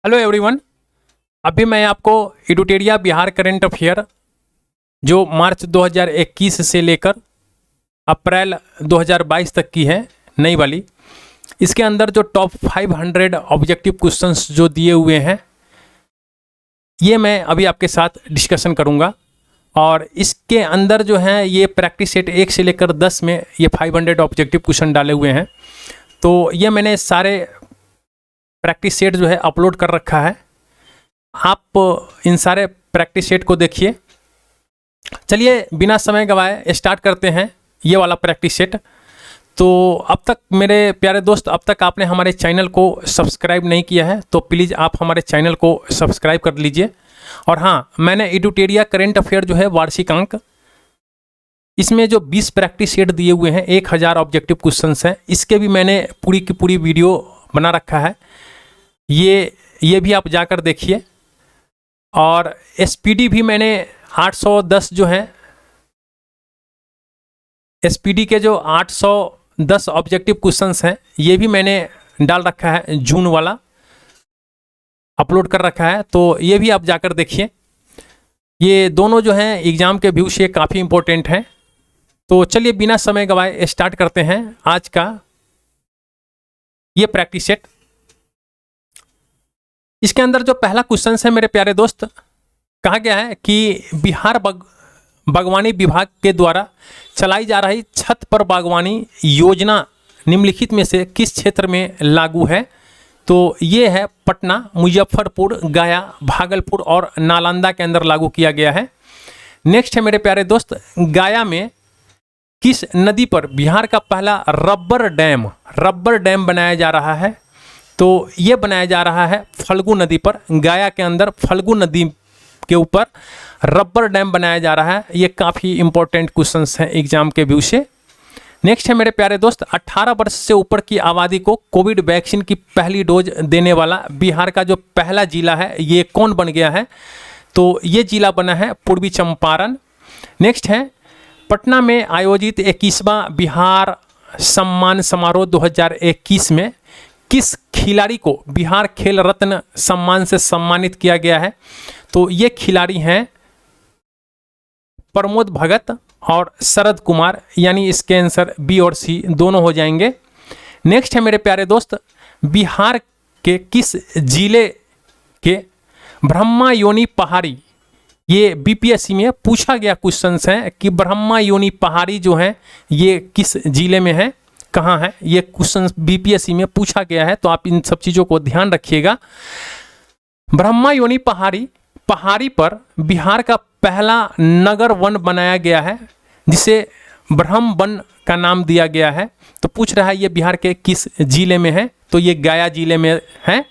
Hello everyone. अभी मैं आपको एडुटेरिया बिहार करंट अफेयर जो मार्च 2021 से लेकर अप्रैल 2022 तक की है, नई वाली, इसके अंदर जो टॉप 500 ऑब्जेक्टिव क्वेश्चंस जो दिए हुए हैं ये मैं अभी आपके साथ डिस्कशन करूंगा। और इसके अंदर जो है ये प्रैक्टिस सेट 1 से लेकर 10 में ये 500 ऑब्जेक्टिव क्वेश्चन डाले हुए हैं। तो ये मैंने सारे प्रैक्टिस सेट जो है अपलोड कर रखा है, आप इन सारे प्रैक्टिस सेट को देखिए। चलिए बिना समय गवाए स्टार्ट करते हैं ये वाला प्रैक्टिस सेट। तो अब तक मेरे प्यारे दोस्त, अब तक आपने हमारे चैनल को सब्सक्राइब नहीं किया है तो प्लीज़ आप हमारे चैनल को सब्सक्राइब कर लीजिए। और हाँ, मैंने एडुटेरिया करंट अफेयर जो है वार्षिकांक, इसमें जो 20 प्रैक्टिस सेट दिए हुए हैं, 1000 ऑब्जेक्टिव क्वेश्चंस हैं, इसके भी मैंने पूरी की पूरी वीडियो बना रखा है। ये भी आप जाकर देखिए। और एसपीडी भी मैंने 810 जो है, एसपीडी के जो 810 ऑब्जेक्टिव क्वेश्चंस हैं ये भी मैंने डाल रखा है, जून वाला अपलोड कर रखा है। तो ये भी आप जाकर देखिए। ये दोनों जो हैं एग्ज़ाम के व्यू से काफ़ी इंपॉर्टेंट हैं। तो चलिए बिना समय गवाए स्टार्ट करते हैं आज का ये प्रैक्टिस सेट। इसके अंदर जो पहला क्वेश्चन है मेरे प्यारे दोस्त, कहा गया है कि बिहार बागवानी विभाग के द्वारा चलाई जा रही छत पर बागवानी योजना निम्नलिखित में से किस क्षेत्र में लागू है? तो ये है पटना, मुजफ्फरपुर, गया, भागलपुर और नालंदा के अंदर लागू किया गया है। नेक्स्ट है मेरे प्यारे दोस्त, गया में किस नदी पर बिहार का पहला रबर डैम बनाया जा रहा है? तो ये बनाया जा रहा है फल्गु नदी पर। गया के अंदर फल्गु नदी के ऊपर रबर डैम बनाया जा रहा है। ये काफ़ी इंपॉर्टेंट क्वेश्चंस हैं एग्जाम के व्यू से। नेक्स्ट है मेरे प्यारे दोस्त, 18 वर्ष से ऊपर की आबादी को कोविड वैक्सीन की पहली डोज देने वाला बिहार का जो पहला जिला है ये कौन बन गया है? तो ये जिला बना है पूर्वी चंपारण। नेक्स्ट है, पटना में आयोजित 21वां बिहार सम्मान समारोह 2021 में किस खिलाड़ी को बिहार खेल रत्न सम्मान से सम्मानित किया गया है? तो ये खिलाड़ी हैं प्रमोद भगत और शरद कुमार, यानी इसके आंसर बी और सी दोनों हो जाएंगे। नेक्स्ट है मेरे प्यारे दोस्त, बिहार के किस जिले के ब्रह्मा योनि पहाड़ी, ये बीपीएससी में पूछा गया क्वेश्चन है कि ब्रह्मा योनि पहाड़ी जो है ये किस जिले में है, कहाँ है? ये क्वेश्चन बीपीएससी में पूछा गया है, तो आप इन सब चीज़ों को ध्यान रखिएगा। ब्रह्मा योनि पहाड़ी पर बिहार का पहला नगर वन बनाया गया है जिसे ब्रह्म वन का नाम दिया गया है। तो पूछ रहा है ये बिहार के किस जिले में है? तो ये गया जिले में है।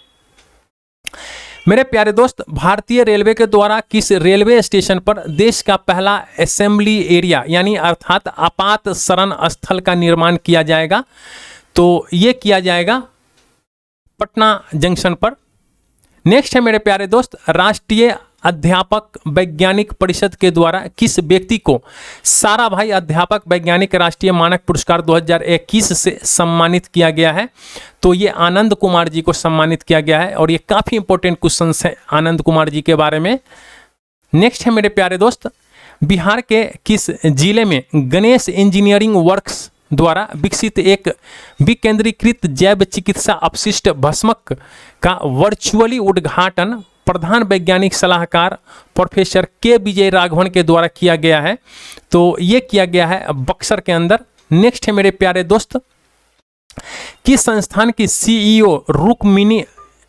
मेरे प्यारे दोस्त, भारतीय रेलवे के द्वारा किस रेलवे स्टेशन पर देश का पहला असेंबली एरिया यानी अर्थात आपात शरण स्थल का निर्माण किया जाएगा? तो ये किया जाएगा पटना जंक्शन पर। नेक्स्ट है मेरे प्यारे दोस्त, राष्ट्रीय अध्यापक वैज्ञानिक परिषद के द्वारा किस व्यक्ति को साराभाई अध्यापक वैज्ञानिक राष्ट्रीय मानक पुरस्कार 2021 से सम्मानित किया गया है? तो ये आनंद कुमार जी को सम्मानित किया गया है। और ये काफ़ी इंपॉर्टेंट क्वेश्चन है आनंद कुमार जी के बारे में। नेक्स्ट है मेरे प्यारे दोस्त, बिहार के किस जिले में गणेश इंजीनियरिंग वर्क्स द्वारा विकसित एक विकेंद्रीकृत जैव चिकित्सा अपशिष्ट भस्मक का वर्चुअली उद्घाटन प्रधान वैज्ञानिक सलाहकार प्रोफेसर के विजय राघवन के द्वारा किया गया है? तो ये किया गया है बक्सर के अंदर। नेक्स्ट है मेरे प्यारे दोस्त, किस संस्थान की सीईओ रुक्मिणी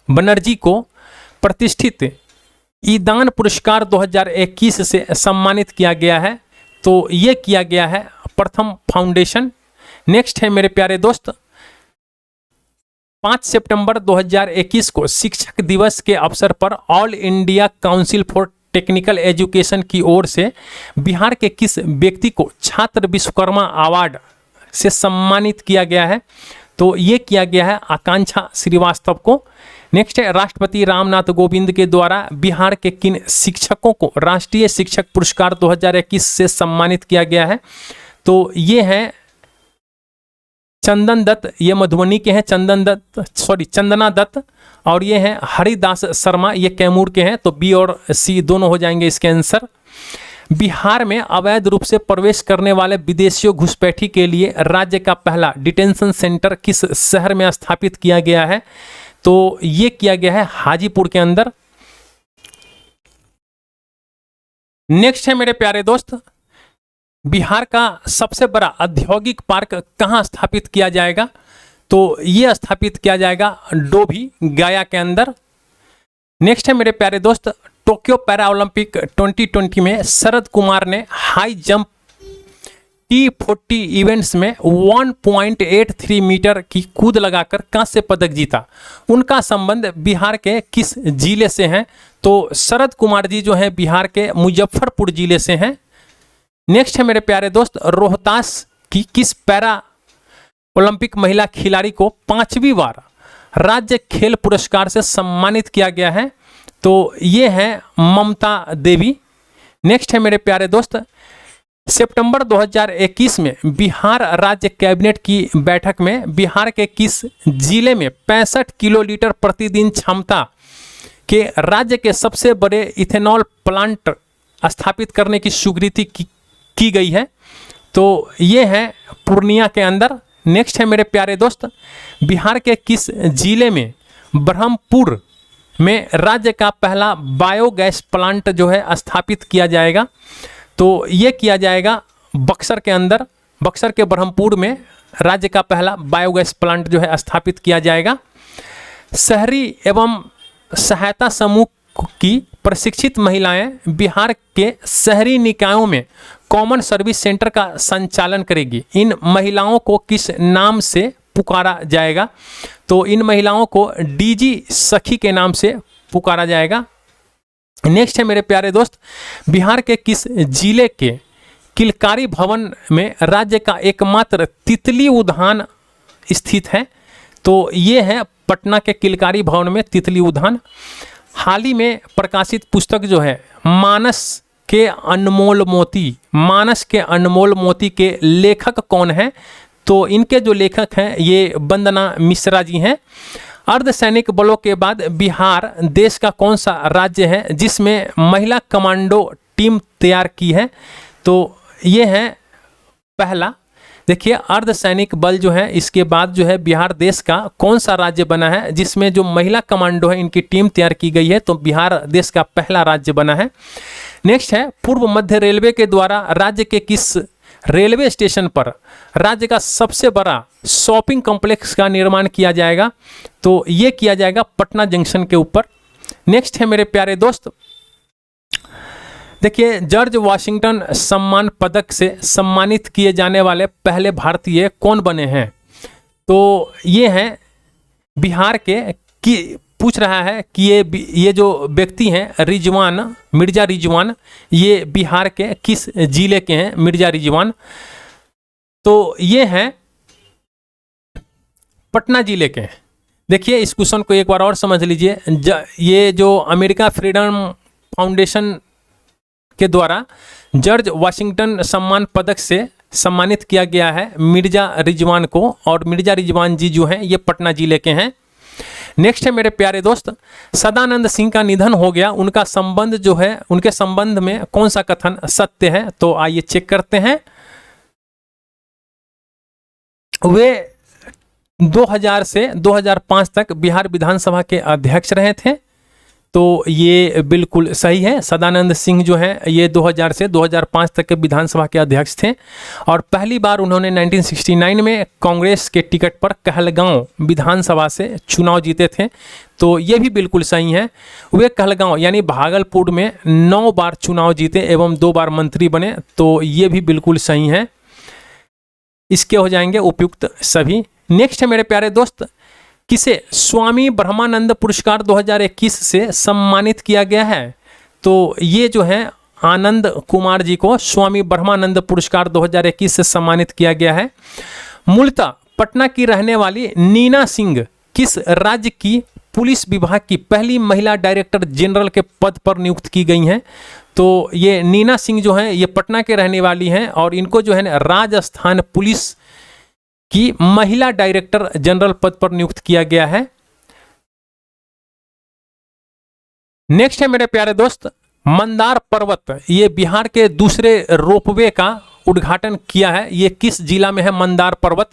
बनर्जी को प्रतिष्ठित ईदान पुरस्कार 2021 से सम्मानित किया गया है? तो ये किया गया है प्रथम फाउंडेशन। नेक्स्ट है मेरे प्यारे दोस्त, 5 सितंबर 2021 को शिक्षक दिवस के अवसर पर all India council for technical education की ओर से बिहार के किस व्यक्ति को छात्र विश्वकर्मा अवार्ड से सम्मानित किया गया है? तो ये किया गया है आकांक्षा श्रीवास्तव को। नेक्स्ट है, राष्ट्रपति रामनाथ कोविंद के द्वारा बिहार के किन शिक्षकों को राष्ट्रीय शिक्षक पुरस्कार 2021 से सम्मानित किया गया है? तो ये है चंदन दत्त, ये मधुबनी के हैं, चंदना दत्त, और ये हैं हरिदास शर्मा, ये कैमूर के हैं। तो बी और सी दोनों हो जाएंगे इसके आंसर। बिहार में अवैध रूप से प्रवेश करने वाले विदेशियों घुसपैठी के लिए राज्य का पहला डिटेंशन सेंटर किस शहर में स्थापित किया गया है? तो ये किया गया है हाजीपुर के अंदर। नेक्स्ट है मेरे प्यारे दोस्त, बिहार का सबसे बड़ा औद्योगिक पार्क कहाँ स्थापित किया जाएगा? तो ये स्थापित किया जाएगा डोभी, गया के अंदर। नेक्स्ट है मेरे प्यारे दोस्त, टोक्यो पैरा ओलंपिक 2020 में शरद कुमार ने हाई जंप T40 इवेंट्स में 1.83 मीटर की कूद लगाकर कांस्य पदक जीता। उनका संबंध बिहार के किस जिले से है? तो शरद कुमार जी जो है बिहार के मुजफ्फरपुर जिले से हैं। नेक्स्ट है मेरे प्यारे दोस्त, रोहतास की किस पैरा ओलंपिक महिला खिलाड़ी को 5वीं बार राज्य खेल पुरस्कार से सम्मानित किया गया है? तो ये है ममता देवी। नेक्स्ट है मेरे प्यारे दोस्त, सितंबर 2021 में बिहार राज्य कैबिनेट की बैठक में बिहार के किस जिले में 65 किलोलीटर प्रतिदिन क्षमता के राज्य के सबसे बड़े इथेनॉल प्लांट स्थापित करने की स्वीकृति की गई है? तो ये है पूर्णिया के अंदर। नेक्स्ट है मेरे प्यारे दोस्त, बिहार के किस जिले में ब्रह्मपुर में राज्य का पहला बायोगैस प्लांट जो है स्थापित किया जाएगा? तो ये किया जाएगा बक्सर के अंदर। बक्सर के ब्रह्मपुर में राज्य का पहला बायोगैस प्लांट जो है स्थापित किया जाएगा। शहरी एवं सहायता समूह की प्रशिक्षित महिलाएं बिहार के शहरी निकायों में कॉमन सर्विस सेंटर का संचालन करेगी। इन महिलाओं को किस नाम से पुकारा जाएगा? तो इन महिलाओं को डीजी सखी के नाम से पुकारा जाएगा। नेक्स्ट है मेरे प्यारे दोस्त, बिहार के किस जिले के किलकारी भवन में राज्य का एकमात्र तितली उद्यान स्थित है? तो ये है पटना के किलकारी भवन में तितली उद्यान। हाल ही में प्रकाशित पुस्तक जो है मानस के अनमोल मोती के लेखक कौन है? तो इनके जो लेखक हैं ये वंदना मिश्रा जी हैं। अर्धसैनिक बलों के बाद बिहार देश का कौन सा राज्य है जिसमें महिला कमांडो टीम तैयार की है? तो ये है पहला। देखिए, अर्धसैनिक बल जो है इसके बाद जो है बिहार देश का कौन सा राज्य बना है जिसमें जो महिला कमांडो है इनकी टीम तैयार की गई है? तो बिहार देश का पहला राज्य बना है। नेक्स्ट है, पूर्व मध्य रेलवे के द्वारा राज्य के किस रेलवे स्टेशन पर राज्य का सबसे बड़ा शॉपिंग कॉम्प्लेक्स का निर्माण किया जाएगा? तो ये किया जाएगा पटना जंक्शन के ऊपर। नेक्स्ट है मेरे प्यारे दोस्त, देखिए, जॉर्ज वाशिंगटन सम्मान पदक से सम्मानित किए जाने वाले पहले भारतीय कौन बने हैं? तो ये हैं बिहार के, कि पूछ रहा है कि ये जो व्यक्ति हैं मिर्जा रिजवान, ये बिहार के किस जिले के हैं? मिर्जा रिजवान। तो ये हैं पटना जिले के। देखिए, इस क्वेश्चन को एक बार और समझ लीजिए। ये जो अमेरिका फ्रीडम फाउंडेशन के द्वारा जॉर्ज वाशिंगटन सम्मान पदक से सम्मानित किया गया है मिर्जा रिजवान को, और मिर्जा रिजवान जी जो हैं ये पटना जिले के हैं। नेक्स्ट है मेरे प्यारे दोस्त, सदानंद सिंह का निधन हो गया, उनका संबंध जो है, उनके संबंध में कौन सा कथन सत्य है? तो आइए चेक करते हैं। वे 2000 से 2005 तक बिहार विधानसभा के अध्यक्ष रहे थे। तो ये बिल्कुल सही है। सदानंद सिंह जो है ये 2000 से 2005 तक के विधानसभा के अध्यक्ष थे, और पहली बार उन्होंने 1969 में कांग्रेस के टिकट पर कहलगांव विधानसभा से चुनाव जीते थे। तो ये भी बिल्कुल सही है। वे कहलगांव यानी भागलपुर में 9 बार चुनाव जीते एवं 2 बार मंत्री बने। तो ये भी बिल्कुल सही है। इसके हो जाएंगे उपयुक्त सभी। नेक्स्ट है मेरे प्यारे दोस्त, किसे स्वामी ब्रह्मानंद पुरस्कार 2021 से सम्मानित किया गया है? तो ये जो है आनंद कुमार जी को स्वामी ब्रह्मानंद पुरस्कार 2021 से सम्मानित किया गया है। मूलतः पटना की रहने वाली नीना सिंह किस राज्य की पुलिस विभाग की पहली महिला डायरेक्टर जनरल के पद पर नियुक्त की गई हैं? तो ये नीना सिंह जो हैं ये पटना के रहने वाली हैं, और इनको जो है राजस्थान पुलिस की महिला डायरेक्टर जनरल पद पर नियुक्त किया गया है। नेक्स्ट है मेरे प्यारे दोस्त मंदार पर्वत, ये बिहार के दूसरे रोपवे का उद्घाटन किया है। ये किस जिला में है मंदार पर्वत?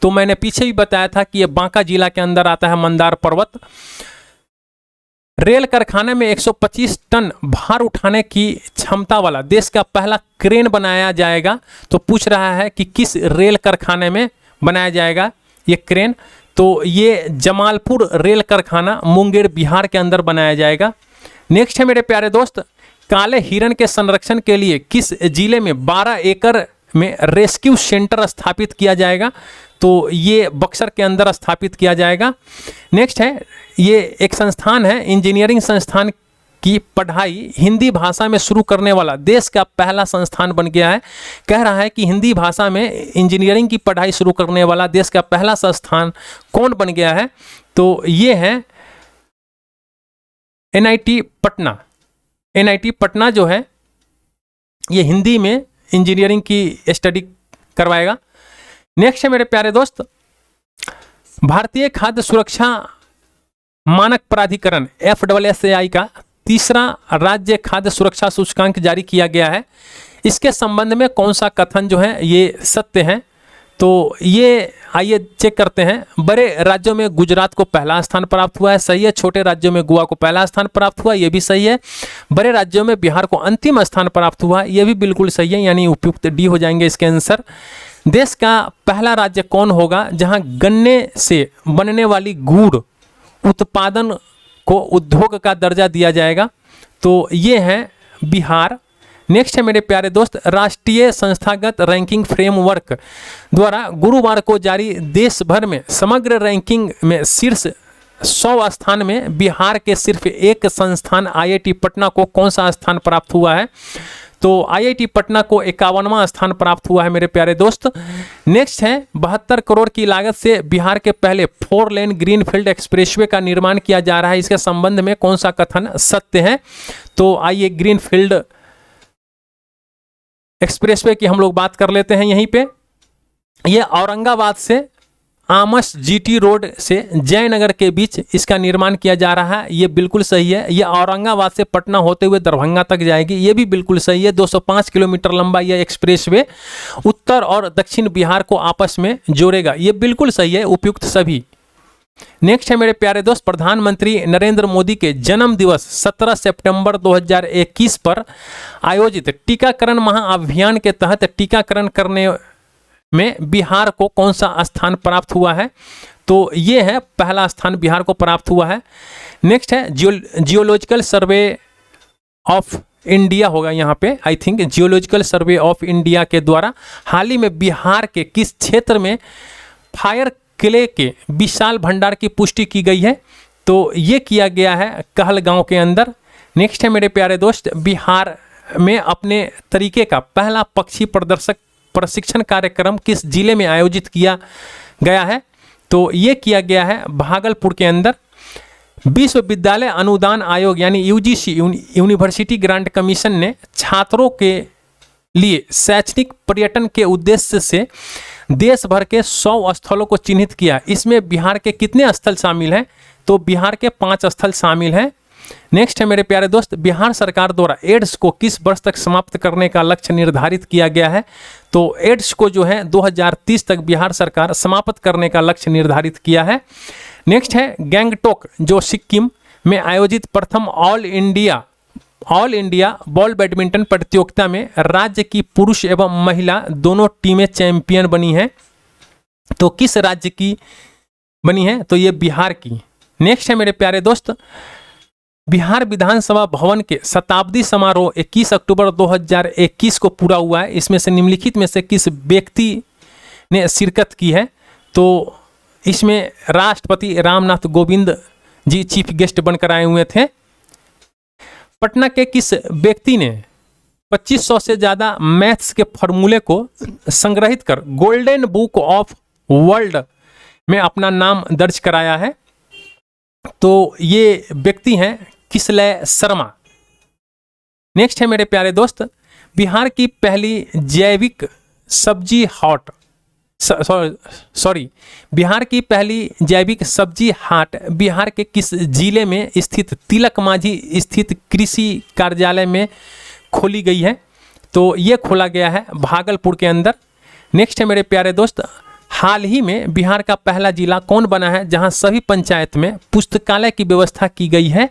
तो मैंने पीछे भी बताया था कि ये बांका जिला के अंदर आता है मंदार पर्वत। रेल कारखाने में 125 टन भार उठाने की क्षमता वाला देश का पहला क्रेन बनाया जाएगा। तो पूछ रहा है कि किस रेल कारखाने में बनाया जाएगा ये क्रेन? तो ये जमालपुर रेल कारखाना मुंगेर बिहार के अंदर बनाया जाएगा। नेक्स्ट है मेरे प्यारे दोस्त काले हिरण के संरक्षण के लिए किस जिले में 12 एकड़ में रेस्क्यू सेंटर स्थापित किया जाएगा? तो ये बक्सर के अंदर स्थापित किया जाएगा। नेक्स्ट है ये एक संस्थान है इंजीनियरिंग संस्थान की पढ़ाई हिंदी भाषा में शुरू करने वाला देश का पहला संस्थान बन गया है। कह रहा है कि हिंदी भाषा में इंजीनियरिंग की पढ़ाई शुरू करने वाला देश का पहला संस्थान कौन बन गया है? तो ये है NIT पटना। NIT पटना जो है ये हिंदी में इंजीनियरिंग की स्टडी करवाएगा। नेक्स्ट है मेरे प्यारे दोस्त भारतीय खाद्य सुरक्षा मानक प्राधिकरण FSSAI का तीसरा राज्य खाद्य सुरक्षा सूचकांक जारी किया गया है। इसके संबंध में कौन सा कथन जो है ये सत्य है? तो ये आइए चेक करते हैं। बड़े राज्यों में गुजरात को पहला स्थान प्राप्त हुआ है, सही है। छोटे राज्यों में गोवा को पहला स्थान प्राप्त हुआ, ये भी सही है। बड़े राज्यों में बिहार को अंतिम स्थान प्राप्त हुआ, ये भी बिल्कुल सही है, यानी उपयुक्त डी हो जाएंगे इसके आंसर। देश का पहला राज्य कौन होगा जहां गन्ने से बनने वाली गुड़ उत्पादन को उद्योग का दर्जा दिया जाएगा? तो ये है बिहार। नेक्स्ट है मेरे प्यारे दोस्त राष्ट्रीय संस्थागत रैंकिंग फ्रेमवर्क द्वारा गुरुवार को जारी देश भर में समग्र रैंकिंग में शीर्ष 100 स्थान में बिहार के सिर्फ एक संस्थान IIT पटना को कौन सा स्थान प्राप्त हुआ है? तो IIT पटना को 51वां स्थान प्राप्त हुआ है मेरे प्यारे दोस्त। नेक्स्ट है 72 करोड़ की लागत से बिहार के पहले 4 लेन ग्रीनफील्ड एक्सप्रेसवे का निर्माण किया जा रहा है। इसके संबंध में कौन सा कथन सत्य है? तो आइए ग्रीनफील्ड एक्सप्रेसवे की हम लोग बात कर लेते हैं। यहीं पे ये औरंगाबाद से आमस GT रोड से जयनगर के बीच इसका निर्माण किया जा रहा है, ये बिल्कुल सही है। ये औरंगाबाद से पटना होते हुए दरभंगा तक जाएगी, ये भी बिल्कुल सही है। 205 किलोमीटर लंबा यह एक्सप्रेसवे उत्तर और दक्षिण बिहार को आपस में जोड़ेगा, ये बिल्कुल सही है, उपयुक्त सभी। नेक्स्ट है मेरे प्यारे दोस्त प्रधानमंत्री नरेंद्र मोदी के जन्म दिवस 17 सितंबर 2021 पर आयोजित टीकाकरण महाअभियान के तहत टीकाकरण करने में बिहार को कौन सा स्थान प्राप्त हुआ है? तो ये है पहला स्थान बिहार को प्राप्त हुआ है। नेक्स्ट है जियोलॉजिकल सर्वे ऑफ इंडिया होगा यहाँ पे, I think geological survey of India के द्वारा हाल ही में बिहार के किस क्षेत्र में फायर क्ले के विशाल भंडार की पुष्टि की गई है? तो ये किया गया है कहलगांव के अंदर। नेक्स्ट है मेरे प्यारे दोस्त बिहार में अपने तरीके का पहला पक्षी प्रशिक्षण कार्यक्रम किस जिले में आयोजित किया गया है? तो ये किया गया है भागलपुर के अंदर। विश्वविद्यालय अनुदान आयोग यानी UGC यूनिवर्सिटी ग्रांट कमीशन ने छात्रों के लिए शैक्षणिक पर्यटन के उद्देश्य से देश भर के 100 स्थलों को चिन्हित किया। इसमें बिहार के कितने स्थल शामिल हैं? तो बिहार के 5 स्थल शामिल हैं। नेक्स्ट है मेरे प्यारे दोस्त बिहार सरकार द्वारा एड्स को किस वर्ष तक समाप्त करने का लक्ष्य निर्धारित किया गया है? तो एड्स को जो है 2030 तक बिहार सरकार समाप्त करने का लक्ष्य निर्धारित किया है। नेक्स्ट है गैंगटोक जो सिक्किम में आयोजित प्रथम ऑल इंडिया बॉल बैडमिंटन प्रतियोगिता में राज्य की पुरुष एवं महिला दोनों टीमें चैंपियन बनी हैं। तो किस राज्य की बनी है? तो ये बिहार की। नेक्स्ट है मेरे प्यारे दोस्त बिहार विधानसभा भवन के शताब्दी समारोह 21 अक्टूबर 2021 को पूरा हुआ है। इसमें से निम्नलिखित में से किस व्यक्ति ने शिरकत की है? तो इसमें राष्ट्रपति रामनाथ कोविंद जी चीफ गेस्ट बनकर आए हुए थे। पटना के किस व्यक्ति ने 2500 से ज़्यादा मैथ्स के फॉर्मूले को संग्रहित कर गोल्डन बुक ऑफ वर्ल्ड में अपना नाम दर्ज कराया है? तो ये व्यक्ति हैं किसलय शर्मा। नेक्स्ट है मेरे प्यारे दोस्त बिहार की पहली जैविक सब्जी हाट सॉरी, बिहार की पहली जैविक सब्जी हाट बिहार के किस जिले में स्थित तिलक माझी स्थित कृषि कार्यालय में खोली गई है? तो ये खोला गया है भागलपुर के अंदर। नेक्स्ट है मेरे प्यारे दोस्त, हाल ही में बिहार का पहला जिला कौन बना है जहां सभी पंचायत में पुस्तकालय की व्यवस्था की गई है?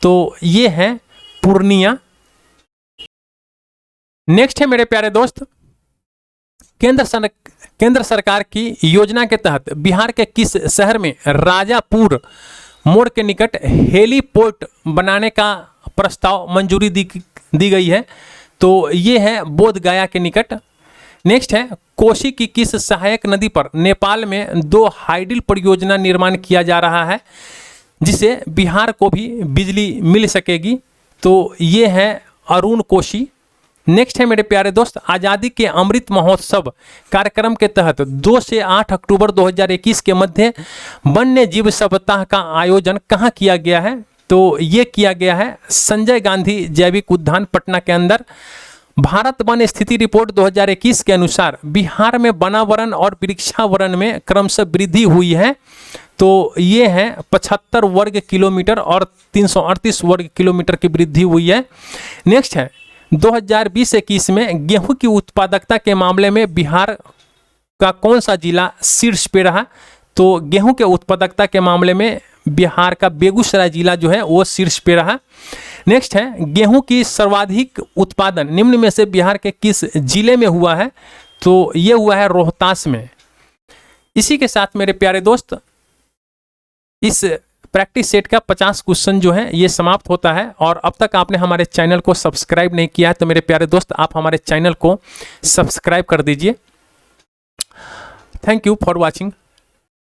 तो ये है पूर्णिया। नेक्स्ट है मेरे प्यारे दोस्त, केंद्र सरकार की योजना के तहत बिहार के किस शहर में राजापुर मोड़ के निकट हेलीपोर्ट बनाने का प्रस्ताव मंजूरी दी गई है? तो ये है बोध गया के निकट। नेक्स्ट है, कोसी की किस सहायक नदी पर नेपाल में 2 हाइडल परियोजना निर्माण किया जा रहा है जिसे बिहार को भी बिजली मिल सकेगी? तो ये है अरुण कोसी। नेक्स्ट है मेरे प्यारे दोस्त, आज़ादी के अमृत महोत्सव कार्यक्रम के तहत 2 से 8 अक्टूबर 2021 के मध्य वन्य जीव सप्ताह का आयोजन कहाँ किया गया है? तो ये किया गया है संजय गांधी जैविक उद्यान पटना के अंदर। भारत वन स्थिति रिपोर्ट 2021 के अनुसार बिहार में वनावरण और वृक्षावरण में क्रमशः वृद्धि हुई है। तो ये है 75 वर्ग किलोमीटर और 338 वर्ग किलोमीटर की वृद्धि हुई है। नेक्स्ट है, 2020-21 में गेहूं की उत्पादकता के मामले में बिहार का कौन सा जिला शीर्ष पे रहा? तो गेहूं के उत्पादकता के मामले में बिहार का बेगूसराय जिला जो है वो शीर्ष पे रहा। नेक्स्ट है, गेहूं की सर्वाधिक उत्पादन निम्न में से बिहार के किस जिले में हुआ है? तो ये हुआ है रोहतास में। इसी के साथ मेरे प्यारे दोस्त इस प्रैक्टिस सेट का 50 क्वेश्चन जो है ये समाप्त होता है। और अब तक आपने हमारे चैनल को सब्सक्राइब नहीं किया है तो मेरे प्यारे दोस्त आप हमारे चैनल को सब्सक्राइब कर दीजिए। Thank you for watching.